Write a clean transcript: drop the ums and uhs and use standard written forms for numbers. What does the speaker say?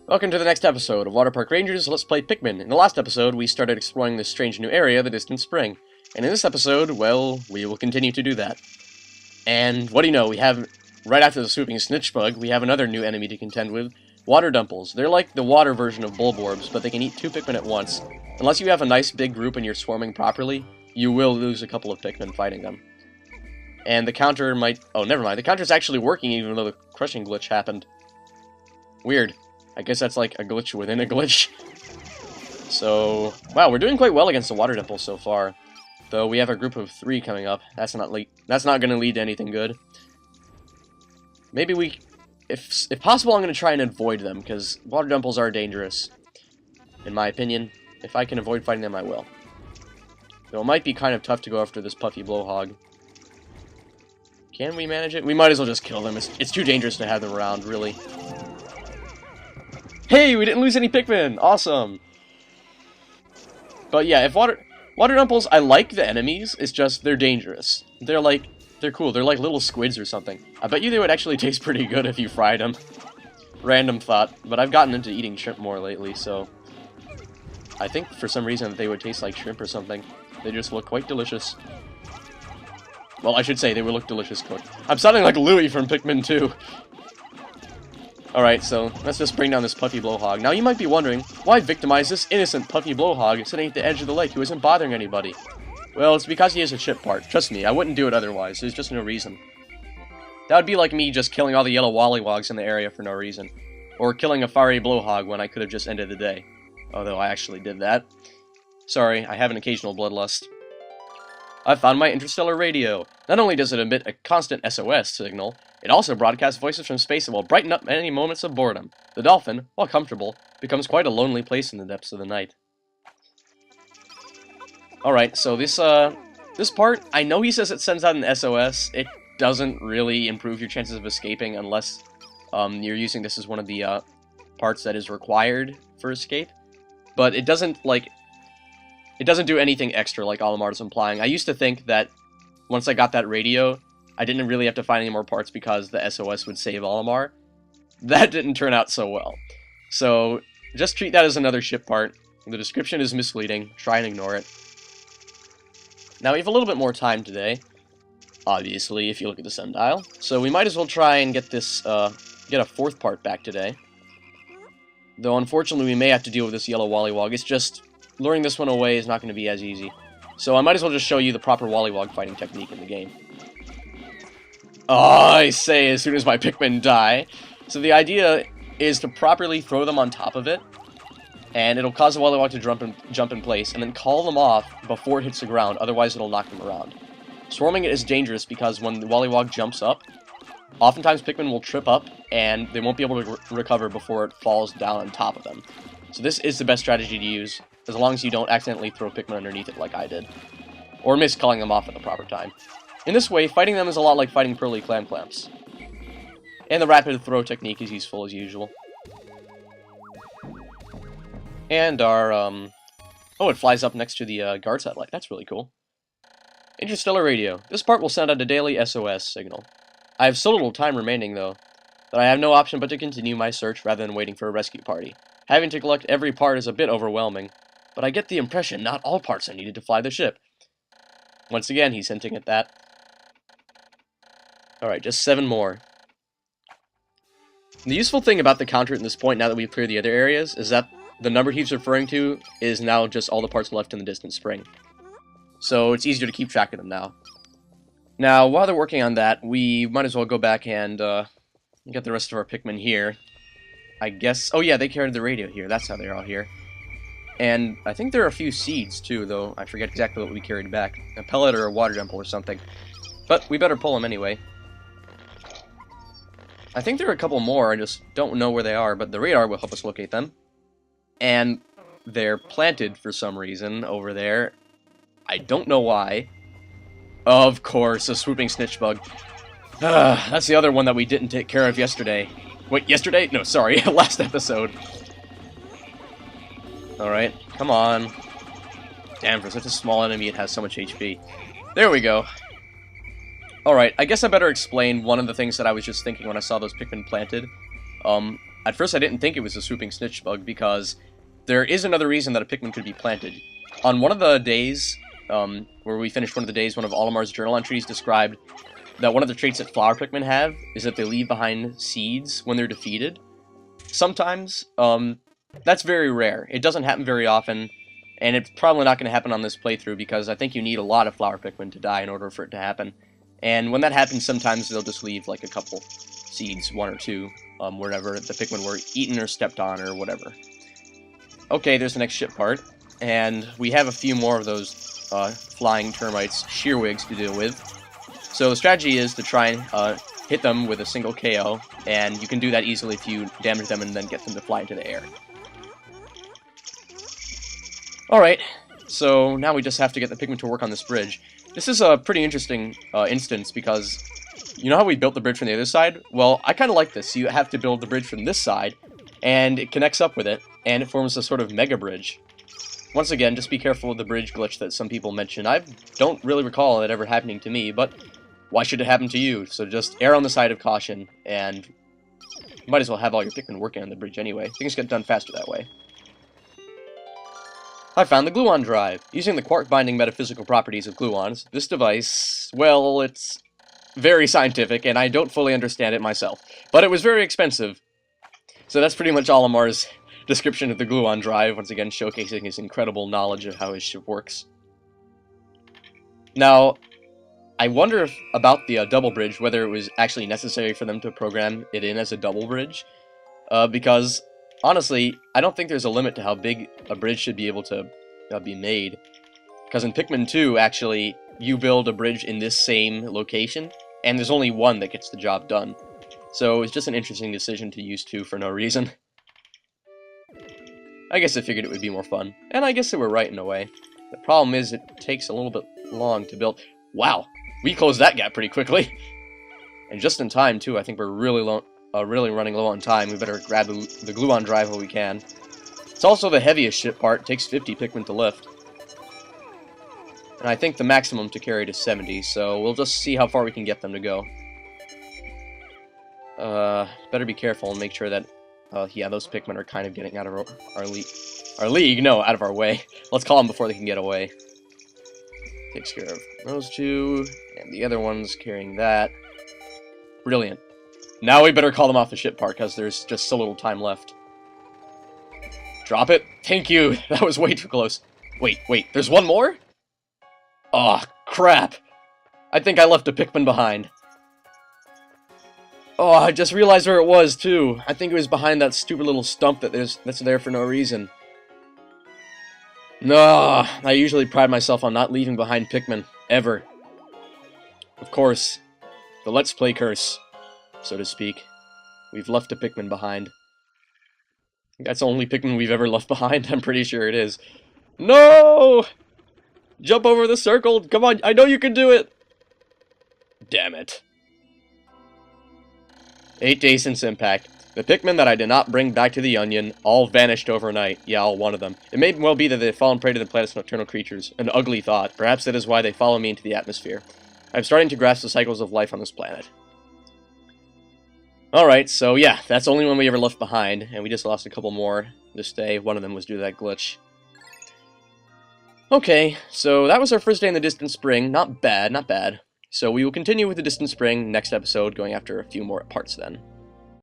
Welcome to the next episode of Water Park Rangers. Let's play Pikmin. In the last episode, we started exploring this strange new area, the distant spring. And in this episode, well, we will continue to do that. And what do you know, we have, right after the swooping snitch bug, we have another new enemy to contend with, water Dumples. They're like the water version of Bulborbs, but they can eat 2 Pikmin at once. Unless you have a nice big group and you're swarming properly, you will lose a couple of Pikmin fighting them. And the counter might... oh, never mind. The counter's actually working even though the crushing glitch happened. Weird. I guess that's like a glitch within a glitch. So, wow, we're doing quite well against the water Dumples so far. Though we have a group of 3 coming up. That's not going to lead to anything good. Maybe we... If possible, I'm going to try and avoid them, because water Dumples are dangerous. In my opinion. If I can avoid fighting them, I will. Though it might be kind of tough to go after this puffy blowhog. Can we manage it? We might as well just kill them. It's too dangerous to have them around, really. Hey, we didn't lose any Pikmin! Awesome! But yeah, if water Dumples, I like the enemies, it's just they're dangerous. They're cool, they're like little squids or something. I bet you they would actually taste pretty good if you fried them. Random thought, but I've gotten into eating shrimp more lately, so... I think for some reason they would taste like shrimp or something. They just look quite delicious. Well, I should say they would look delicious cooked. I'm sounding like Louie from Pikmin 2. Alright, so let's just bring down this puffy blowhog. Now you might be wondering, why victimize this innocent puffy blowhog sitting at the edge of the lake who isn't bothering anybody? Well, it's because he has a chip part. Trust me, I wouldn't do it otherwise. There's just no reason. That would be like me just killing all the yellow wollywogs in the area for no reason. Or killing a fiery blowhog when I could have just ended the day. Although I actually did that. Sorry, I have an occasional bloodlust. I found my interstellar radio. Not only does it emit a constant SOS signal, it also broadcasts voices from space that will brighten up any moments of boredom. The Dolphin, while comfortable, becomes quite a lonely place in the depths of the night. Alright, so this part, I know he says it sends out an SOS. It doesn't really improve your chances of escaping unless you're using this as one of the parts that is required for escape. But it doesn't, it doesn't do anything extra like Olimar is implying. I used to think that once I got that radio, I didn't really have to find any more parts because the SOS would save Olimar. That didn't turn out so well. So, just treat that as another ship part. The description is misleading. Try and ignore it. Now, we have a little bit more time today. Obviously, if you look at the sundial. So, we might as well try and get this, get a 4th part back today. Though, unfortunately, we may have to deal with this yellow wollywog. It's just, luring this one away is not going to be as easy. So, I might as well just show you the proper wollywog fighting technique in the game. Oh, I say, as soon as my Pikmin die. So the idea is to properly throw them on top of it, and it'll cause the Wollywog to jump in place, and then call them off before it hits the ground, otherwise it'll knock them around. Swarming it is dangerous because when the Wollywog jumps up, oftentimes Pikmin will trip up, and they won't be able to recover before it falls down on top of them. So this is the best strategy to use, as long as you don't accidentally throw Pikmin underneath it like I did. Or miss calling them off at the proper time. In this way, fighting them is a lot like fighting Pearly Clamps. And the rapid throw technique is useful as usual. And our, oh, it flies up next to the guard satellite. That's really cool. Interstellar radio. This part will send out a daily SOS signal. I have so little time remaining, though, that I have no option but to continue my search rather than waiting for a rescue party. Having to collect every part is a bit overwhelming, but I get the impression not all parts are needed to fly the ship. Once again, he's hinting at that. Alright, just 7 more. The useful thing about the counter at this point, now that we've cleared the other areas, is that the number he's referring to is now just all the parts left in the distant spring. So it's easier to keep track of them now. Now, while they're working on that, we might as well go back and get the rest of our Pikmin here. I guess... oh yeah, they carried the radio here. That's how they're all here. And I think there are a few seeds, too, though I forget exactly what we carried back. A pellet or a water Dumple or something. But we better pull them anyway. I think there are a couple more, I just don't know where they are, but the radar will help us locate them. And they're planted for some reason over there. I don't know why. Of course, a swooping snitch bug. That's the other one that we didn't take care of yesterday. Wait, yesterday? No, sorry, last episode. Alright, come on. Damn, for such a small enemy, it has so much HP. There we go. Alright, I guess I better explain one of the things that I was just thinking when I saw those Pikmin planted. at first I didn't think it was a swooping snitch bug, because there is another reason that a Pikmin could be planted. On one of the days, where we finished one of the days, one of Olimar's journal entries described that one of the traits that flower Pikmin have is that they leave behind seeds when they're defeated. Sometimes, that's very rare. It doesn't happen very often, and it's probably not going to happen on this playthrough, because I think you need a lot of flower Pikmin to die in order for it to happen. And when that happens, sometimes they'll just leave like a couple seeds, one or two, wherever the Pikmin were eaten or stepped on or whatever. Okay, there's the next ship part, and we have a few more of those flying termites, shearwigs, to deal with. So the strategy is to try and hit them with a single KO, and you can do that easily if you damage them and then get them to fly into the air. Alright, so now we just have to get the Pikmin to work on this bridge. This is a pretty interesting instance, because you know how we built the bridge from the other side? Well, I kind of like this. You have to build the bridge from this side, and it connects up with it, and it forms a sort of mega bridge. Once again, just be careful of the bridge glitch that some people mention. I don't really recall it ever happening to me, but why should it happen to you? So just err on the side of caution, and you might as well have all your Pikmin working on the bridge anyway. Things get done faster that way. I found the gluon drive. Using the quark-binding metaphysical properties of gluons, this device, well, it's very scientific, and I don't fully understand it myself. But it was very expensive. So that's pretty much Olimar's description of the gluon drive, once again showcasing his incredible knowledge of how his ship works. Now, I wonder about the double bridge, whether it was actually necessary for them to program it in as a double bridge, because, honestly, I don't think there's a limit to how big a bridge should be able to be made. Because in Pikmin 2, actually, you build a bridge in this same location, and there's only one that gets the job done. So it's just an interesting decision to use two for no reason. I guess I figured it would be more fun, and I guess they were right in a way. The problem is it takes a little bit long to build. Wow, we closed that gap pretty quickly. And just in time, too. I think we're really running low on time. We better grab the gluon drive while we can. It's also the heaviest ship part. It takes 50 Pikmin to lift. And I think the maximum to carry is 70, so we'll just see how far we can get them to go. Better be careful and make sure that, yeah, those Pikmin are kind of getting out of our league. No, out of our way. Let's call them before they can get away. Takes care of those two, and the other one's carrying that. Brilliant. Now we better call them off the ship part, because there's just so little time left. Drop it. Thank you. That was way too close. Wait, there's one more? Aw, crap. I think I left a Pikmin behind. Oh, I just realized where it was, too. I think it was behind that stupid little stump that's there for no reason. No, I usually pride myself on not leaving behind Pikmin. Ever. Of course, the Let's Play curse, so to speak. We've left a Pikmin behind. That's the only Pikmin we've ever left behind. I'm pretty sure it is. No! Jump over the circle! Come on, I know you can do it! Damn it. 8 days since impact. The Pikmin that I did not bring back to the Onion all vanished overnight. Yeah, all one of them. It may well be that they've fallen prey to the planet's nocturnal creatures. An ugly thought. Perhaps that is why they follow me into the atmosphere. I'm starting to grasp the cycles of life on this planet. Alright, so yeah, that's the only one we ever left behind, and we just lost a couple more this day. One of them was due to that glitch. Okay, so that was our first day in the Distant Spring. Not bad, not bad. So we will continue with the Distant Spring next episode, going after a few more parts then.